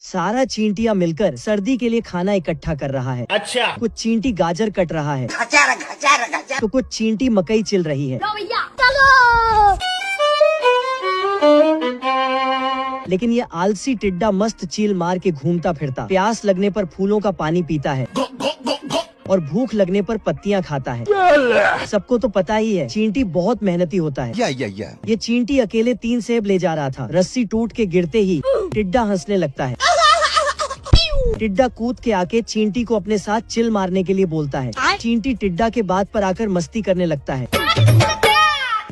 सारा चींटियां मिलकर सर्दी के लिए खाना इकट्ठा कर रहा है। अच्छा। कुछ चींटी गाजर कट रहा है, तो कुछ चींटी मकई चिल रही है। लेकिन ये आलसी टिड्डा मस्त चील मार के घूमता फिरता, प्यास लगने पर फूलों का पानी पीता है और भूख लगने पर पत्तियां खाता है। सबको तो पता ही है चींटी बहुत मेहनती होता है। ये चींटी अकेले 3 सेब ले जा रहा था, रस्सी टूट के गिरते ही टिड्डा हंसने लगता है। टिड्डा कूद के आके चींटी को अपने साथ चिल मारने के लिए बोलता है। चींटी टिड्डा के बात पर आकर मस्ती करने लगता है।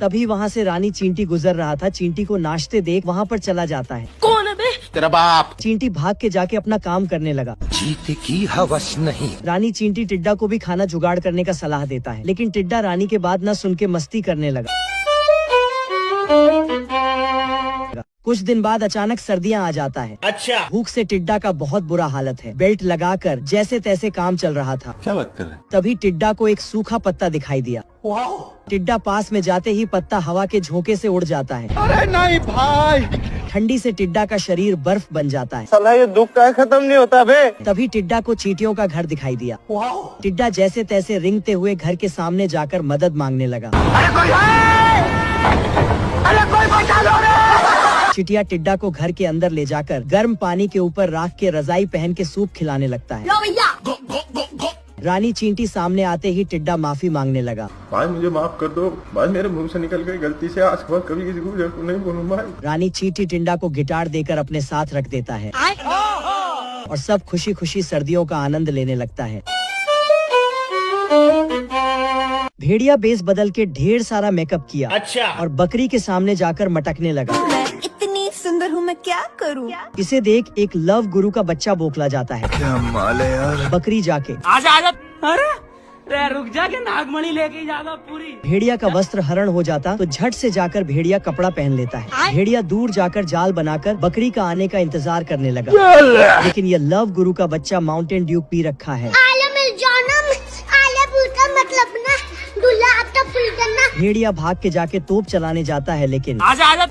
तभी वहाँ से रानी चींटी गुजर रहा था। चींटी को नाचते देख वहाँ पर चला जाता है। कौन है बे? तेरा बाप। चींटी भाग के जाके अपना काम करने लगा। जीते की हवस नहीं। रानी चींटी टिड्डा को भी खाना जुगाड़ करने का सलाह देता है, लेकिन टिड्डा रानी के बात न सुन के मस्ती करने लगा। कुछ दिन बाद अचानक सर्दियाँ आ जाता है। अच्छा। भूख से टिड्डा का बहुत बुरा हालत है। बेल्ट लगाकर जैसे तैसे काम चल रहा था। क्या बात कर रहे हैं? तभी टिड्डा को एक सूखा पत्ता दिखाई दिया। टिड्डा पास में जाते ही पत्ता हवा के झोंके से उड़ जाता है। अरे नहीं भाई। ठंडी से टिड्डा का शरीर बर्फ बन जाता है। साला ये दुख का खत्म नहीं होता बे। तभी टिड्डा को चींटियों का घर दिखाई दिया। टिड्डा जैसे तैसे रिंगते हुए घर के सामने जाकर मदद मांगने लगा। चिटिया टिड्डा को घर के अंदर ले जाकर गर्म पानी के ऊपर राख के रजाई पहन के सूप खिलाने लगता है। रानी चींटी सामने आते ही टिड्डा माफी मांगने लगा। भाई मुझे माफ कर दो भाई, मेरे मुंह से निकल गई गलती से, आज के बाद कभी किसी को नहीं बोलूंगा भाई। रानी चींटी टिड्डा को गिटार देकर अपने साथ रख देता है और सब खुशी खुशी सर्दियों का आनंद लेने लगता है। भेड़िया बेस बदल के ढेर सारा मेकअप किया। अच्छा। और बकरी के सामने जाकर मटकने लगा। मैं इतनी सुंदर हूँ, मैं क्या करूँ? इसे देख एक लव गुरु का बच्चा बोखला जाता है। क्या माल है यार। बकरी जाके आजा आजा। अरे रे रुक जा के नागमणि लेके जागा पूरी। भेड़िया का वस्त्र हरण हो जाता तो झट से जाकर भेड़िया कपड़ा पहन लेता है। भेड़िया दूर जाकर जाल बनाकर बकरी का आने का इंतजार करने लगा, लेकिन ये लव गुरु का बच्चा माउंटेन ड्यू पी रखा है। भेड़िया भाग के जाके तोप चलाने जाता है, लेकिन आजा आजा।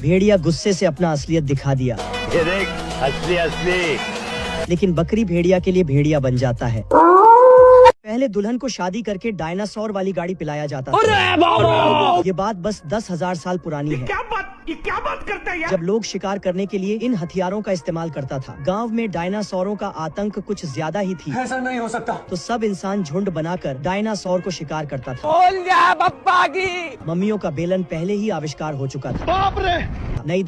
भेड़िया गुस्से से अपना असलियत दिखा दिया। असली। लेकिन बकरी भेड़िया के लिए भेड़िया बन जाता है। पहले दुल्हन को शादी करके डायनासोर वाली गाड़ी पिलाया जाता था। ये बात बस 10,000 साल पुरानी है। क्या बात करता है? जब लोग शिकार करने के लिए इन हथियारों का इस्तेमाल करता था। गांव में डायनासोरों का आतंक कुछ ज्यादा ही थी। ऐसा नहीं हो सकता। तो सब इंसान झुंड बनाकर डायनासोर को शिकार करता था। बोल जा बप्पा की। मम्मियों का बेलन पहले ही आविष्कार हो चुका था। बाप रे। नई